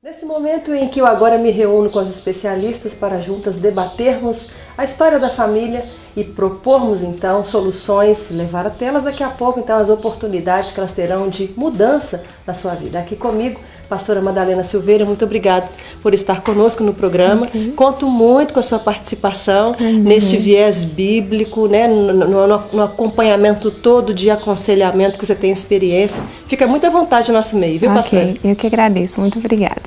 Nesse momento em que eu agora me reúno com as especialistas para juntas debatermos a história da família e propormos então soluções, levar até elas daqui a pouco então as oportunidades que elas terão de mudança na sua vida. Aqui comigo, pastora Madalena Silveira, muito obrigada por estar conosco no programa. Conto muito com a sua participação neste viés bíblico, né, no acompanhamento todo de aconselhamento que você tem experiência. Fica muito à vontade no nosso meio, viu, pastora? Eu que agradeço, muito obrigada.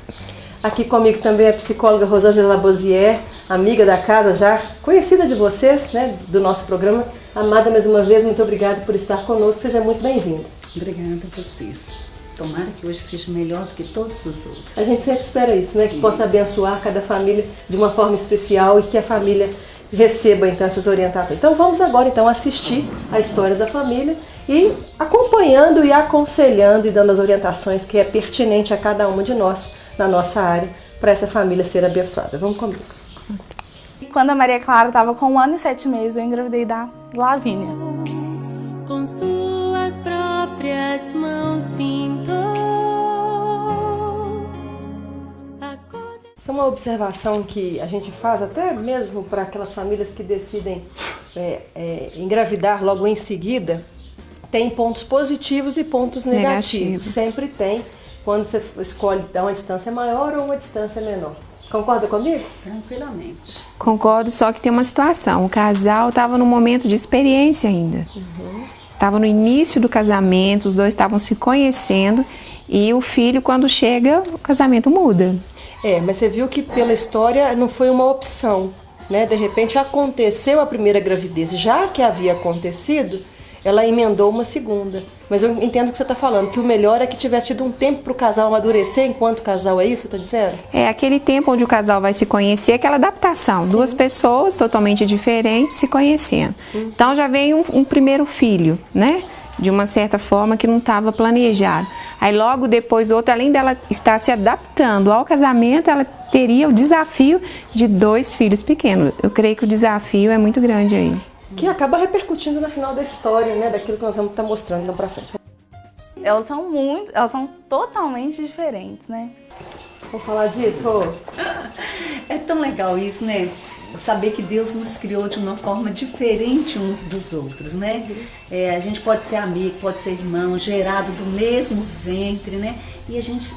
Aqui comigo também a psicóloga Rosângela Labosière, amiga da casa, já conhecida de vocês, né, do nosso programa. Amada, mais uma vez, muito obrigada por estar conosco. Seja muito bem-vinda. Obrigada a vocês. Tomara que hoje seja melhor do que todos os outros. A gente sempre espera isso, né? Que possa abençoar cada família de uma forma especial e que a família receba então essas orientações. Então vamos agora então assistir a história da família e acompanhando e aconselhando e dando as orientações que é pertinente a cada uma de nós na nossa área para essa família ser abençoada. Vamos comigo. Quando a Maria Clara estava com 1 ano e 7 meses, eu engravidei da Lavínia. Com suas próprias mãos pintou a cor de... Essa é uma observação que a gente faz até mesmo para aquelas famílias que decidem engravidar logo em seguida. Tem pontos positivos e pontos negativos. Sempre tem, quando você escolhe dar uma distância maior ou uma distância menor. Concorda comigo? Tranquilamente. Concordo, só que tem uma situação. O casal estava num momento de experiência ainda. Estava no início do casamento, os dois estavam se conhecendo e o filho, quando chega, o casamento muda. Mas você viu que pela história não foi uma opção, né? De repente aconteceu a primeira gravidez. Já que havia acontecido, ela emendou uma segunda. Mas eu entendo o que você está falando, que o melhor é que tivesse tido um tempo para o casal amadurecer enquanto casal, é isso que você está dizendo? É aquele tempo onde o casal vai se conhecer, aquela adaptação. Sim. Duas pessoas totalmente diferentes se conhecendo. Então já veio um primeiro filho, né? De uma certa forma que não estava planejado. Aí logo depois do outro, além dela estar se adaptando ao casamento, ela teria o desafio de 2 filhos pequenos. Eu creio que o desafio é muito grande aí. Que acaba repercutindo no final da história, né? Daquilo que nós vamos estar mostrando então pra frente. Elas são totalmente diferentes, né? Vamos falar disso, Rô? É tão legal isso, né? Saber que Deus nos criou de uma forma diferente uns dos outros, né? A gente pode ser amigo, pode ser irmão, gerado do mesmo ventre, né? E a gente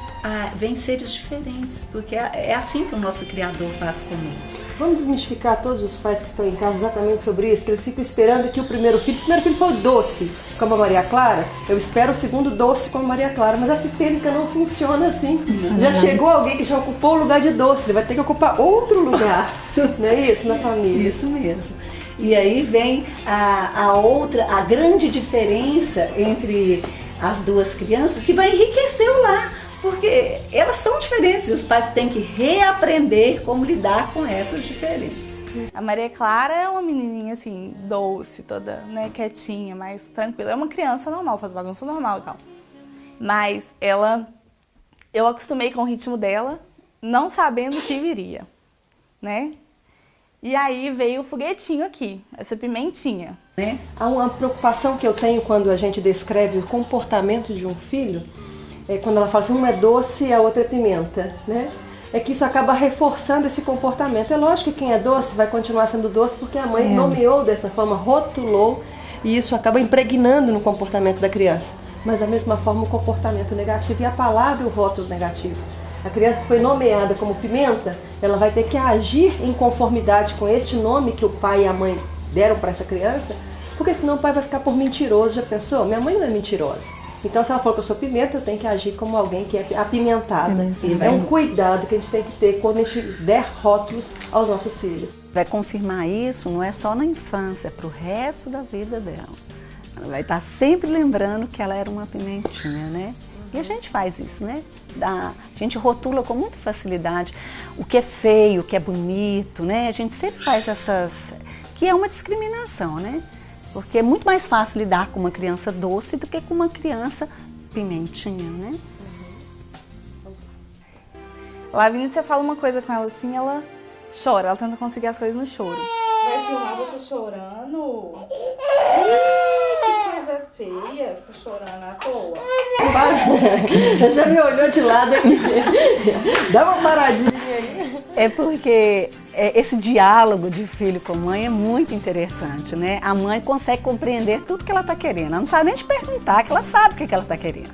vem seres diferentes, porque é assim que o nosso Criador faz conosco. Vamos desmistificar todos os pais que estão em casa exatamente sobre isso, que eles ficam esperando que o primeiro filho foi doce, como a Maria Clara. Eu espero o segundo doce como a Maria Clara, mas a sistêmica não funciona assim. Já chegou alguém que já ocupou o lugar de doce, ele vai ter que ocupar outro lugar, não é isso, na família? Isso mesmo. E aí vem a grande diferença entre as duas crianças, que vai enriquecer o lar, porque elas são diferentes e os pais têm que reaprender como lidar com essas diferenças. A Maria Clara é uma menininha assim, doce, toda, né, quietinha, mais tranquila. É uma criança normal, faz bagunça normal e tal. Mas eu acostumei com o ritmo dela, não sabendo o que viria, né? E aí veio o foguetinho aqui, essa pimentinha. Há uma preocupação que eu tenho quando a gente descreve o comportamento de um filho, quando ela fala assim, uma é doce e a outra é pimenta, né? É que isso acaba reforçando esse comportamento. É lógico que quem é doce vai continuar sendo doce porque a mãe nomeou dessa forma, rotulou, e isso acaba impregnando no comportamento da criança. Mas da mesma forma o comportamento negativo e a palavra e o rótulo negativo. A criança que foi nomeada como pimenta, ela vai ter que agir em conformidade com este nome que o pai e a mãe deram para essa criança, porque senão o pai vai ficar por mentiroso. Já pensou? Minha mãe não é mentirosa. Então, se ela falou que eu sou pimenta, eu tenho que agir como alguém que é apimentada. É um cuidado que a gente tem que ter quando a gente der rótulos aos nossos filhos. Vai confirmar isso, não é só na infância, é para o resto da vida dela. Ela vai estar sempre lembrando que ela era uma pimentinha, né? E a gente faz isso, né? A gente rotula com muita facilidade o que é feio, o que é bonito, né? A gente sempre faz que é uma discriminação, né? Porque é muito mais fácil lidar com uma criança doce do que com uma criança pimentinha, né? Lavínia, você fala uma coisa com ela assim, ela chora, ela tenta conseguir as coisas no choro. Vai filmar você chorando? Ih, que coisa feia, fica chorando à toa. Já me olhou de lado aqui. Dá uma paradinha aí. É porque esse diálogo de filho com mãe é muito interessante, né? A mãe consegue compreender tudo que ela está querendo. Ela não sabe nem te perguntar, que ela sabe o que ela está querendo.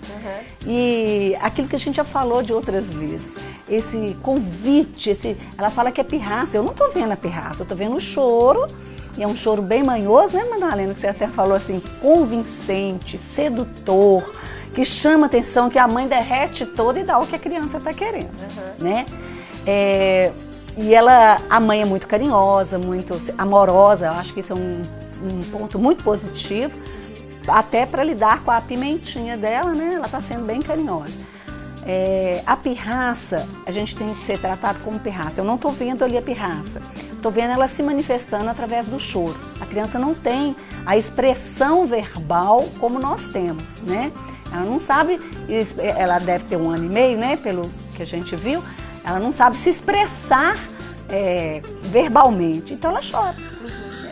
E aquilo que a gente já falou de outras vezes, esse convite, ela fala que é pirraça. Eu não estou vendo a pirraça, eu estou vendo o choro. E é um choro bem manhoso, né, Madalena? Que você até falou assim, convincente, sedutor, que chama atenção, que a mãe derrete toda e dá o que a criança está querendo, né? E a mãe é muito carinhosa, muito amorosa, eu acho que isso é um ponto muito positivo, até para lidar com a pimentinha dela, né? Ela está sendo bem carinhosa. A pirraça, a gente tem que ser tratado como pirraça. Eu não estou vendo ali a pirraça, estou vendo ela se manifestando através do choro. A criança não tem a expressão verbal como nós temos, né? Ela não sabe, ela deve ter 1 ano e meio, né? Pelo que a gente viu, ela não sabe se expressar verbalmente, então ela chora.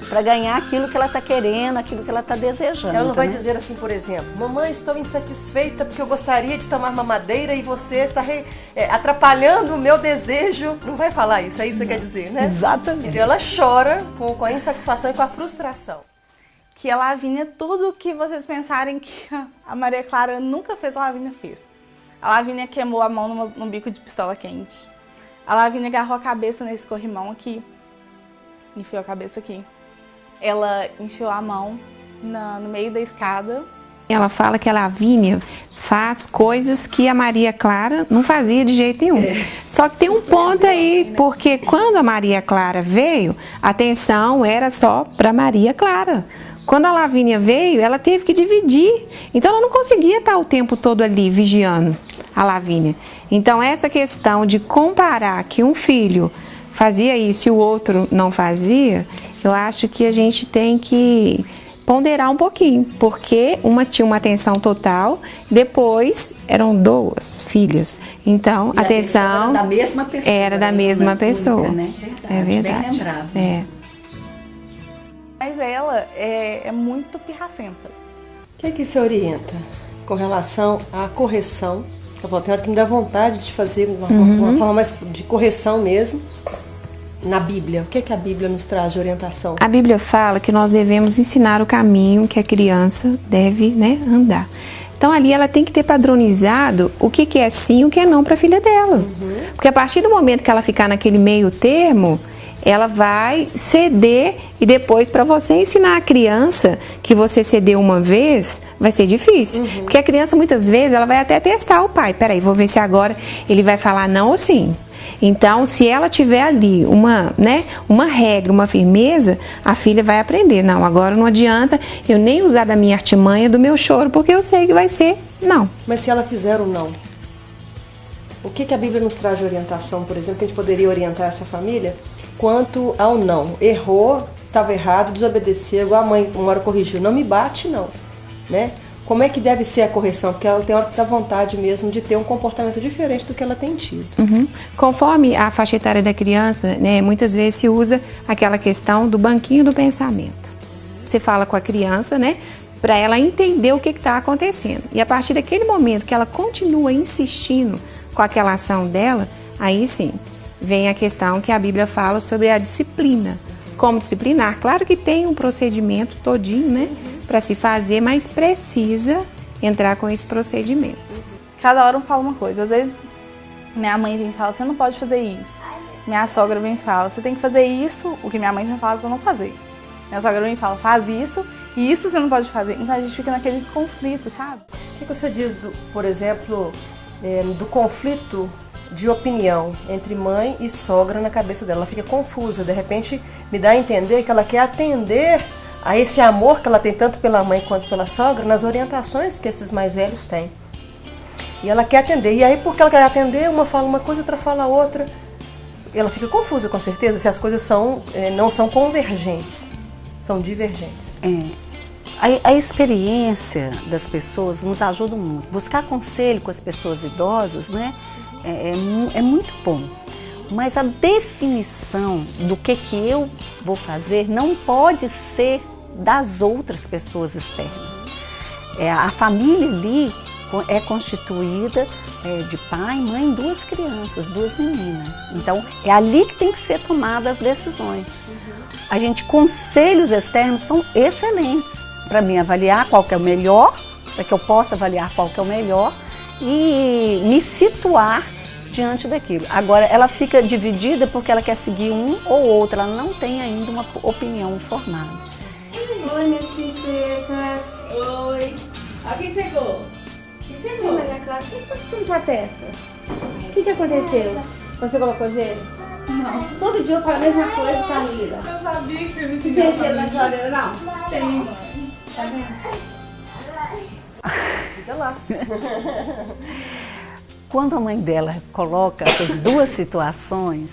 Para ganhar aquilo que ela está querendo, aquilo que ela está desejando. Ela não vai né? dizer assim, por exemplo, mamãe, estou insatisfeita porque eu gostaria de tomar mamadeira e você está atrapalhando o meu desejo. Não vai falar isso, é isso que você quer dizer, né? Exatamente. Então ela chora com a insatisfação e com a frustração. Que a Lavínia, tudo que vocês pensarem que a Maria Clara nunca fez, a Lavínia fez. A Lavínia queimou a mão num bico de pistola quente. A Lavínia agarrou a cabeça nesse corrimão aqui. Enfiou a cabeça aqui. Ela enfiou a mão no meio da escada. Ela fala que a Lavínia faz coisas que a Maria Clara não fazia de jeito nenhum. Só que tem um ponto aí, porque quando a Maria Clara veio, a atenção era só para Maria Clara. Quando a Lavínia veio, ela teve que dividir. Então ela não conseguia estar o tempo todo ali vigiando a Lavínia. Então essa questão de comparar que um filho fazia isso e o outro não fazia, eu acho que a gente tem que ponderar um pouquinho, porque uma tinha uma atenção total, depois eram 2 filhas. Então, a atenção era da mesma pessoa. Era da mesma pessoa. Única, né? Verdade, é verdade. Bem lembrado. Mas ela é muito pirracenta. O que você orienta com relação à correção? Eu falo, tem hora que me dá vontade de fazer uma forma mais de correção mesmo. Na Bíblia, o que a Bíblia nos traz de orientação? A Bíblia fala que nós devemos ensinar o caminho que a criança deve, né, andar. Então ali ela tem que ter padronizado o que é sim e o que é não para a filha dela. Porque a partir do momento que ela ficar naquele meio termo, ela vai ceder e depois para você ensinar a criança que você cedeu uma vez, vai ser difícil. Porque a criança muitas vezes ela vai até testar o pai. Peraí, vou ver se agora ele vai falar não ou sim. Então, se ela tiver ali uma regra, uma firmeza, a filha vai aprender. Não, agora não adianta eu nem usar da minha artimanha, do meu choro, porque eu sei que vai ser não. Mas se ela fizer o não, o que a Bíblia nos traz de orientação, por exemplo, que a gente poderia orientar essa família quanto ao não? Errou, estava errado, desobedeceu, a mãe uma hora corrigiu, não me bate não, né? Como é que deve ser a correção? Porque ela tem hora que dá vontade mesmo de ter um comportamento diferente do que ela tem tido. Conforme a faixa etária da criança, né, muitas vezes se usa aquela questão do banquinho do pensamento. Você fala com a criança, né, para ela entender o que está acontecendo. E a partir daquele momento que ela continua insistindo com aquela ação dela, aí sim, vem a questão que a Bíblia fala sobre a disciplina. Como disciplinar? Claro que tem um procedimento todinho, né, para se fazer, mas precisa entrar com esse procedimento. Cada hora fala uma coisa. Às vezes minha mãe vem e fala, você não pode fazer isso. Minha sogra vem e fala, você tem que fazer isso, o que minha mãe tinha falado para não fazer. Minha sogra vem e fala, faz isso, e isso você não pode fazer. Então a gente fica naquele conflito, sabe? O que você diz, por exemplo, do conflito de opinião entre mãe e sogra na cabeça dela? Ela fica confusa, de repente me dá a entender que ela quer atender a esse amor que ela tem tanto pela mãe quanto pela sogra nas orientações que esses mais velhos têm. E ela quer atender. E aí, porque ela quer atender, uma fala uma coisa, outra fala outra. Ela fica confusa, com certeza, se as coisas não são convergentes, são divergentes. A experiência das pessoas nos ajuda muito. Buscar conselho com as pessoas idosas, né, é muito bom. Mas a definição do que eu vou fazer não pode ser das outras pessoas externas. A família ali é constituída de pai, mãe, 2 crianças, 2 meninas. Então, é ali que tem que ser tomadas as decisões. Conselhos externos são excelentes para mim avaliar qual que é o melhor, para que eu possa avaliar qual que é o melhor e me situar diante daquilo. Agora, ela fica dividida porque ela quer seguir um ou outro, ela não tem ainda uma opinião formada. Oi, minhas princesas. Oi. Ó, quem chegou? Quem chegou? Maria Clara, o que aconteceu na sua testa? O que aconteceu? Você colocou gelo? Não. Todo dia eu falo a mesma coisa, Camila. Eu sabia que você me Não tinha gelo na geladeira, não? Tem, mãe. Tá vendo? Fica lá. Quando a mãe dela coloca essas 2 situações,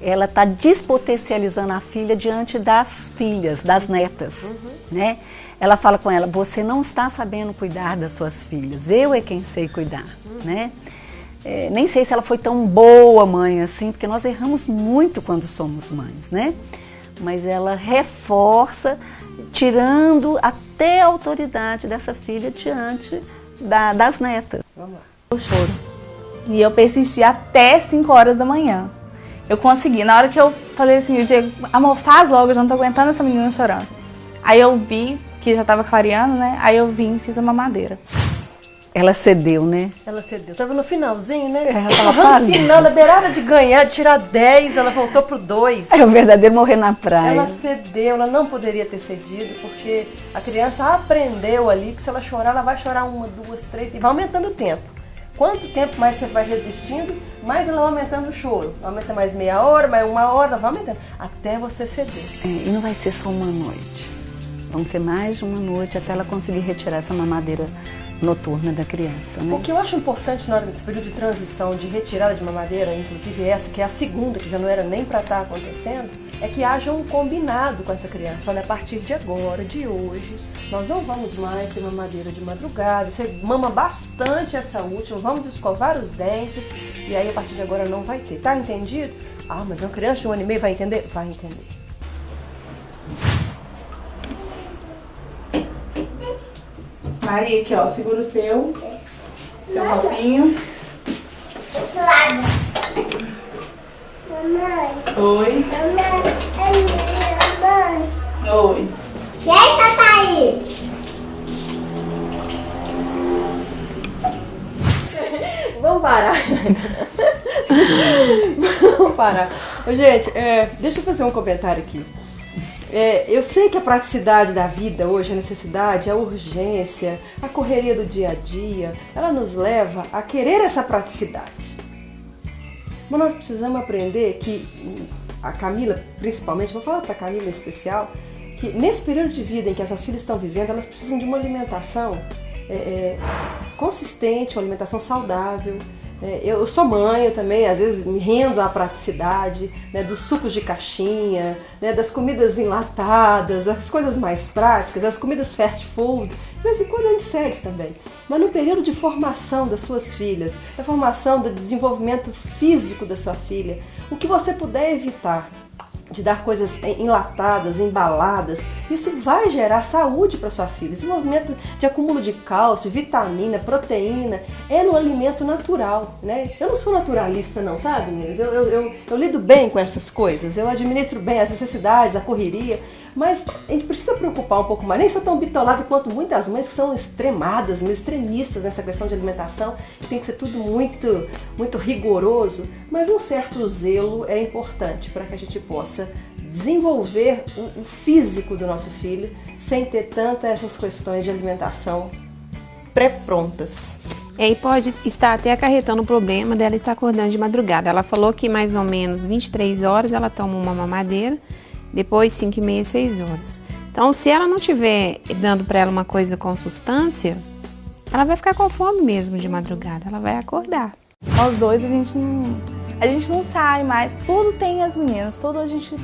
ela está despotencializando a filha diante das filhas, das netas, né? Ela fala com ela, você não está sabendo cuidar das suas filhas, eu é quem sei cuidar, né? Nem sei se ela foi tão boa mãe assim, porque nós erramos muito quando somos mães, né? Mas ela reforça, tirando até a autoridade dessa filha diante das netas. Vamos lá. Eu choro. E eu persisti até 5 horas da manhã. Eu consegui. Na hora que eu falei assim, o Diego, amor, faz logo, eu já não tô aguentando essa menina chorando. Aí eu vi que já tava clareando, né? Aí eu vim e fiz a mamadeira. Ela cedeu, né? Ela cedeu. Tava no finalzinho, né? Ela tava no quase. final, na beirada de ganhar, de tirar 10, ela voltou pro 2. É o verdadeiro morrer na praia. Ela cedeu, ela não poderia ter cedido, porque a criança aprendeu ali que se ela chorar, ela vai chorar 1, 2, 3, e vai aumentando o tempo. Quanto tempo mais você vai resistindo, mais ela vai aumentando o choro. Aumenta mais meia hora, mais 1 hora, vai aumentando, até você ceder. E não vai ser só uma noite. Vão ser mais de uma noite até ela conseguir retirar essa mamadeira noturna da criança, né? O que eu acho importante na hora desse período de transição, de retirada de mamadeira, inclusive essa, que é a segunda, que já não era nem para estar acontecendo, é que haja um combinado com essa criança. Olha, a partir de agora, de hoje, nós não vamos mais ter mamadeira de madrugada, você mama bastante essa última, vamos escovar os dentes, e aí a partir de agora não vai ter. Tá entendido? Ah, mas uma criança de 1 ano e meio vai entender? Vai entender. Maria, aqui ó, segura o seu copinho. Suada. Mamãe. Oi. Mamãe. Oi. E essa Thaís? Vamos parar. Vamos parar. Ô, gente, deixa eu fazer um comentário aqui. Eu sei que a praticidade da vida hoje, a necessidade, a urgência, a correria do dia a dia, ela nos leva a querer essa praticidade. Mas nós precisamos aprender que, a Camila principalmente, vou falar para a Camila em especial, que nesse período de vida em que as suas filhas estão vivendo, elas precisam de uma alimentação consistente, uma alimentação saudável. Eu sou mãe, eu também às vezes me rendo à praticidade, né, dos sucos de caixinha, né, das comidas enlatadas, das coisas mais práticas, das comidas fast food. De vez em quando a gente cede também. Mas no período de formação das suas filhas, da formação do desenvolvimento físico da sua filha, o que você puder evitar de dar coisas enlatadas, embaladas, isso vai gerar saúde para sua filha. Desenvolvimento de acúmulo de cálcio, vitamina, proteína, é no alimento natural, né? Eu não sou naturalista não, sabe, meninas? Eu lido bem com essas coisas, eu administro bem as necessidades, a correria, mas a gente precisa preocupar um pouco mais. Nem sou tão bitolada quanto muitas mães que são extremadas, extremistas nessa questão de alimentação, que tem que ser tudo muito, muito rigoroso, mas um certo zelo é importante para que a gente possa desenvolver o físico do nosso filho sem ter tantas essas questões de alimentação pré-prontas. E pode estar até acarretando o problema dela estar acordando de madrugada. Ela falou que mais ou menos 23 horas ela toma uma mamadeira, depois 5h30, 6 horas. Então, se ela não estiver dando para ela uma coisa com substância, ela vai ficar com fome mesmo de madrugada, ela vai acordar. Nós dois a gente não sai mais, tudo tem as meninas, tudo a gente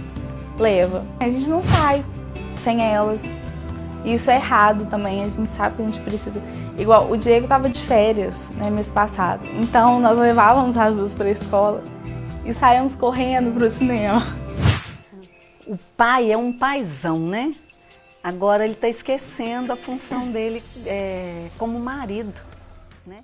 leva. A gente não sai sem elas. Isso é errado também, a gente sabe que a gente precisa. Igual, o Diego estava de férias, né, mês passado. Então, nós levávamos as duas para a escola e saíamos correndo para o cinema. O pai é um paizão, né? Agora ele está esquecendo a função dele como marido, né?